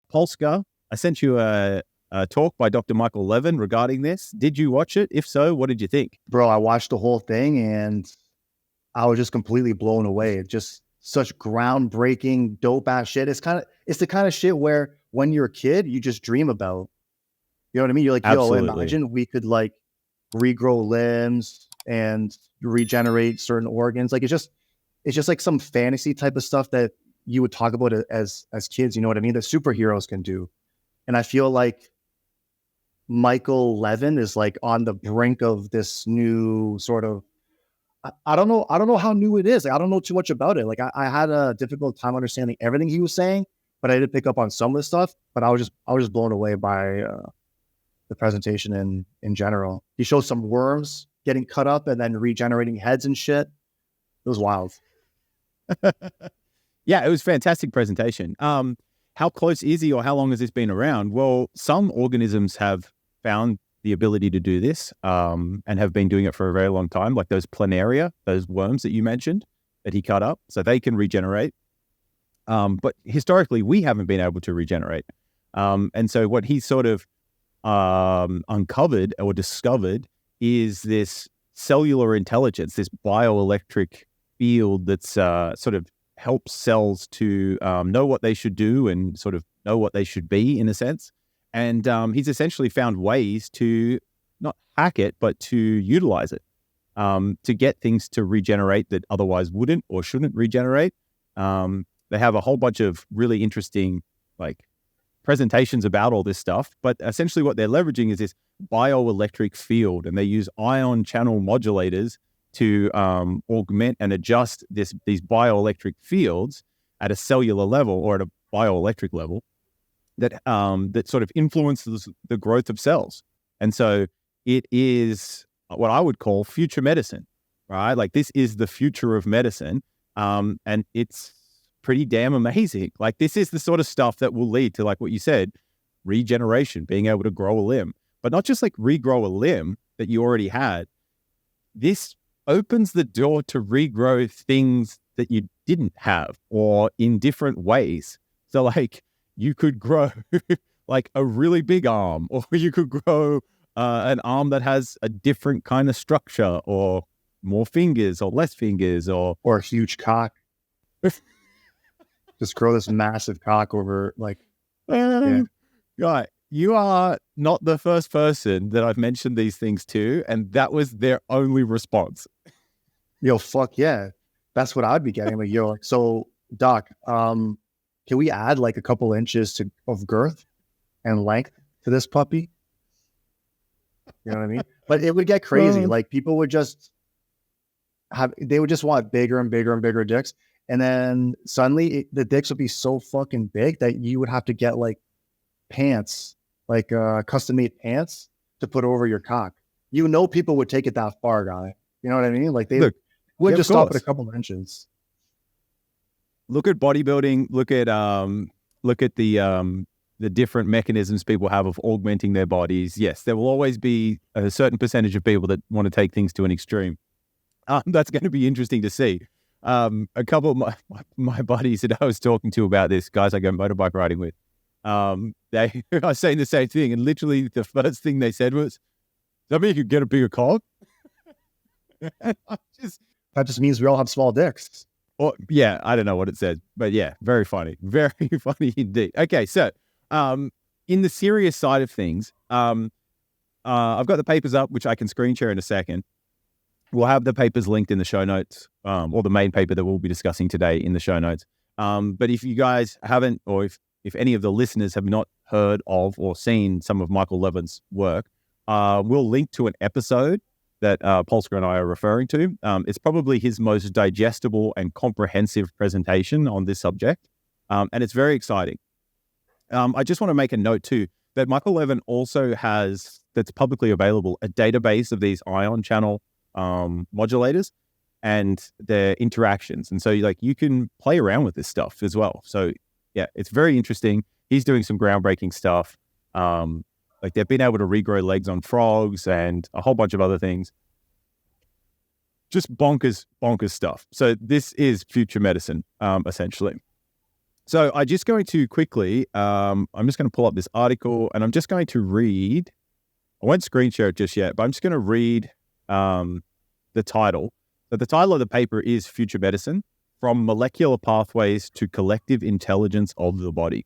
Polska, I sent you a talk by Dr. Michael Levin regarding this. Did you watch it? If so, what did you think? Bro, I watched the whole thing and I was just completely blown away. It's just such groundbreaking, dope ass shit. It's the kind of shit where when you're a kid, you just dream about. You know what I mean? You're like, yo, Absolutely. imagine we could like regrow limbs and regenerate certain organs. Like it's just like some fantasy type of stuff that you would talk about as kids. You know what I mean? That superheroes can do. And I feel like Michael Levin is like on the brink of this new sort of. I don't know how new it is. Like, I don't know too much about it. Like I had a difficult time understanding everything he was saying, but I did pick up on some of the stuff. But I was just blown away by the presentation in general. He showed some worms getting cut up and then regenerating heads and shit. It was wild. Yeah, it was a fantastic presentation. How close is he, or how long has this been around? Well, some organisms have found the ability to do this and have been doing it for a very long time, like those planaria, those worms that you mentioned that he cut up, so they can regenerate. But historically, we haven't been able to regenerate. And so what he sort of uncovered or discovered is this cellular intelligence, this bioelectric field that's sort of helps cells to know what they should do and sort of know what they should be, in a sense. And he's essentially found ways to not hack it, but to utilize it to get things to regenerate that otherwise wouldn't or shouldn't regenerate. They have a whole bunch of really interesting like presentations about all this stuff, but essentially what they're leveraging is this bioelectric field, and they use ion channel modulators to augment and adjust these bioelectric fields at a cellular level or at a bioelectric level that sort of influences the growth of cells. And so it is what I would call future medicine, right? Like this is the future of medicine, and it's pretty damn amazing. Like this is the sort of stuff that will lead to, like what you said, regeneration, being able to grow a limb, but not just like regrow a limb that you already had. This opens the door to regrow things that you didn't have or in different ways. So like you could grow like a really big arm, or you could grow an arm that has a different kind of structure, or more fingers or less fingers, or a huge cock. Just grow this massive cock over like, yeah. Right. You are not the first person that I've mentioned these things to, and that was their only response. Yo, fuck yeah. That's what I'd be getting. Like, yo, so Doc, can we add like a couple inches of girth and length to this puppy? You know what I mean? But it would get crazy. Like people would just they would just want bigger and bigger and bigger dicks. And then suddenly the dicks would be so fucking big that you would have to get like pants, like custom made pants to put over your cock. You know, people would take it that far, guy. You know what I mean? Like they would just stop at a couple of inches. Look at bodybuilding. Look at the different mechanisms people have of augmenting their bodies. Yes, there will always be a certain percentage of people that want to take things to an extreme. That's going to be interesting to see. A couple of my buddies that I was talking to about this, guys I go motorbike riding with, they are saying the same thing, and literally the first thing they said was, "Does that mean you could get a bigger cock?" That just means we all have small dicks. Or yeah, I don't know what it says, but yeah, very funny indeed. Okay, so in the serious side of things, I've got the papers up, which I can screen share in a second. We'll have the papers linked in the show notes, or the main paper that we'll be discussing today in the show notes. But if you guys haven't, or if any of the listeners have not heard of or seen some of Michael Levin's work, we'll link to an episode that Polska and I are referring to. It's probably his most digestible and comprehensive presentation on this subject, and it's very exciting. I just want to make a note too that Michael Levin also has, that's publicly available, a database of these ion channel modulators and their interactions. And so you can play around with this stuff as well. So yeah, it's very interesting. He's doing some groundbreaking stuff. Like they've been able to regrow legs on frogs and a whole bunch of other things. Just bonkers stuff. So this is future medicine, essentially. So I'm just going to quickly, I'm just going to pull up this article and I'm just going to read. I won't screen share it just yet, but I'm just going to read the title. So the title of the paper is Future Medicine, From Molecular Pathways to Collective Intelligence of the Body.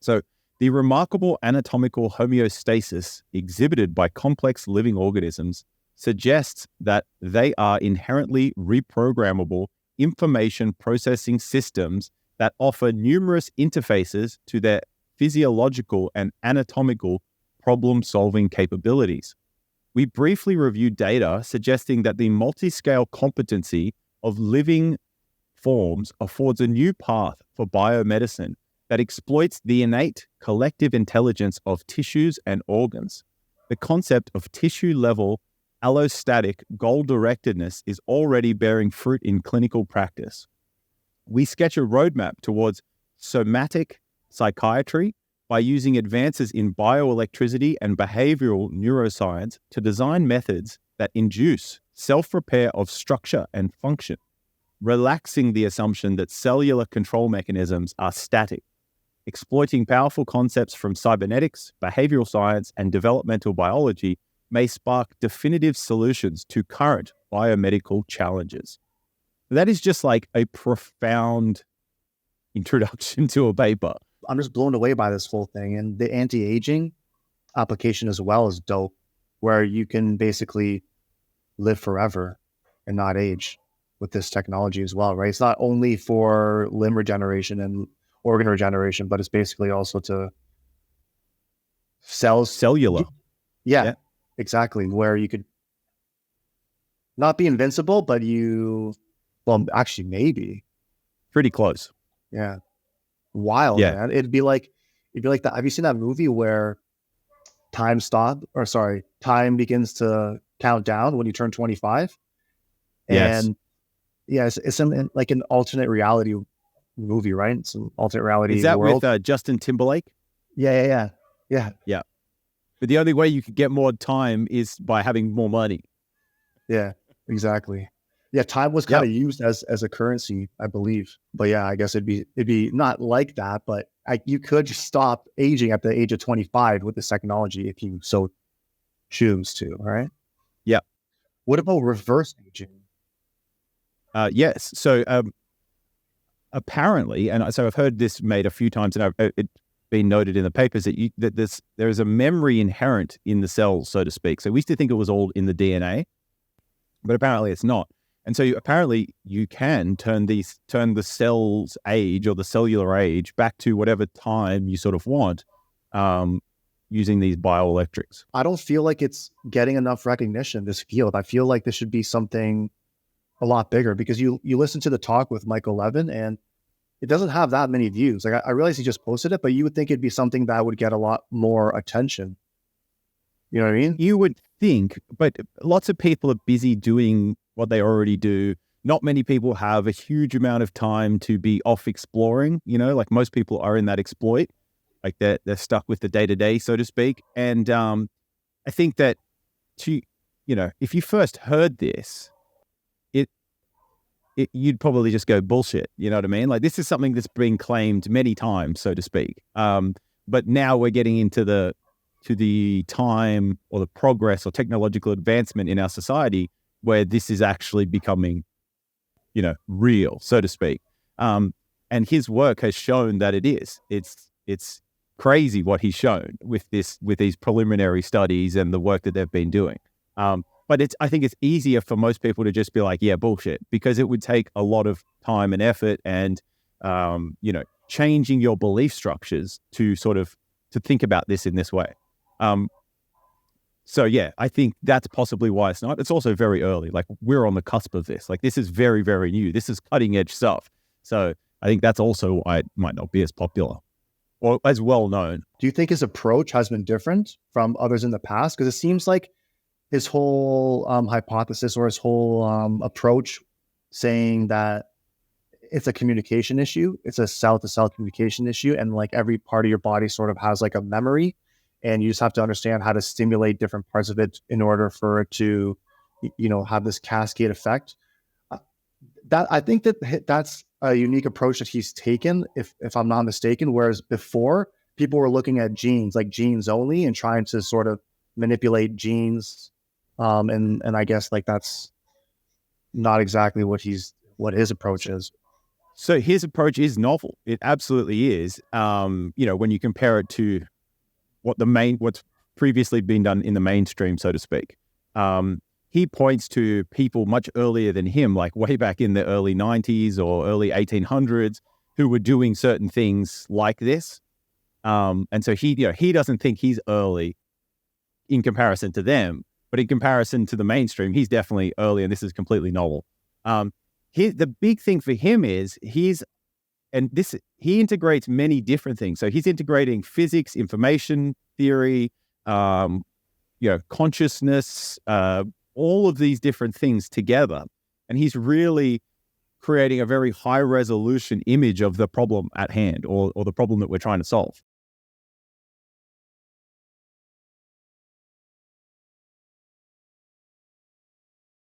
So the remarkable anatomical homeostasis exhibited by complex living organisms suggests that they are inherently reprogrammable information processing systems that offer numerous interfaces to their physiological and anatomical problem-solving capabilities. We briefly reviewed data suggesting that the multi-scale competency of living forms affords a new path for biomedicine that exploits the innate collective intelligence of tissues and organs. The concept of tissue-level allostatic goal-directedness is already bearing fruit in clinical practice. We sketch a roadmap towards somatic psychiatry by using advances in bioelectricity and behavioral neuroscience to design methods that induce self-repair of structure and function, relaxing the assumption that cellular control mechanisms are static. Exploiting powerful concepts from cybernetics, behavioral science, and developmental biology may spark definitive solutions to current biomedical challenges. That is just like a profound introduction to a paper. I'm just blown away by this whole thing. And the anti-aging application as well is dope, where you can basically live forever and not age with this technology as well, right? It's not only for limb regeneration and organ regeneration, but it's basically also to cells. Cellular. Yeah, exactly. Where you could not be invincible, but well, actually maybe. Pretty close. Yeah. Wild, man. It'd be like that. Have you seen that movie where time begins to count down when you turn 25? Yes. And yeah, it's like an alternate reality movie, right? It's an alternate reality Is that world. with Justin Timberlake? Yeah. But the only way you could get more time is by having more money. Yeah, exactly. Yeah, time was kind of used as a currency, I believe. But yeah, I guess it'd be not like that, but you could just stop aging at the age of 25 with this technology if you so choose to, all right? Yeah. What about reverse aging? Yes. So apparently, and so I've heard this made a few times, and it's been noted in the papers that there is a memory inherent in the cells, so to speak. So we used to think it was all in the DNA, but apparently it's not. And so apparently you can turn the cell's age or the cellular age back to whatever time you sort of want using these bioelectrics. I don't feel like it's getting enough recognition, this field. I feel like this should be something a lot bigger, because you listen to the talk with Michael Levin and it doesn't have that many views. Like I realize he just posted it, but you would think it'd be something that would get a lot more attention. You know what I mean? You would think, but lots of people are busy doing what they already do. Not many people have a huge amount of time to be off exploring, like most people are in that exploit, like they're stuck with the day-to-day, so to speak. And I think that if you first heard this, you'd probably just go bullshit. You know what I mean? Like this is something that's been claimed many times, so to speak. But now we're getting into the time or the progress or technological advancement in our society where this is actually becoming, real, so to speak. And his work has shown that it is. It's crazy what he's shown with these preliminary studies and the work that they've been doing. But I think it's easier for most people to just be like, yeah, bullshit, because it would take a lot of time and effort and, changing your belief structures to think about this in this way. So yeah, I think that's possibly why it's not. It's also very early. Like we're on the cusp of this. Like this is very, very new. This is cutting edge stuff. So I think that's also why it might not be as popular or as well known. Do you think his approach has been different from others in the past? Because it seems like his whole hypothesis or his whole approach saying that it's a communication issue, it's a cell-to-cell communication issue, and like every part of your body sort of has like a memory, and you just have to understand how to stimulate different parts of it in order for it to, have this cascade effect. that I think that that's a unique approach that he's taken, if I'm not mistaken. Whereas before, people were looking at genes, like genes only, and trying to sort of manipulate genes. And I guess like that's not exactly what his approach is. So his approach is novel. It absolutely is. When you compare it to what's previously been done in the mainstream, so to speak. He points to people much earlier than him, like way back in the early 90s or early 1800s, who were doing certain things like this. And so he doesn't think he's early in comparison to them, but in comparison to the mainstream, he's definitely early, and this is completely novel. The big thing for him is he integrates many different things. So he's integrating physics, information theory, consciousness, all of these different things together. And he's really creating a very high resolution image of the problem at hand, or the problem that we're trying to solve.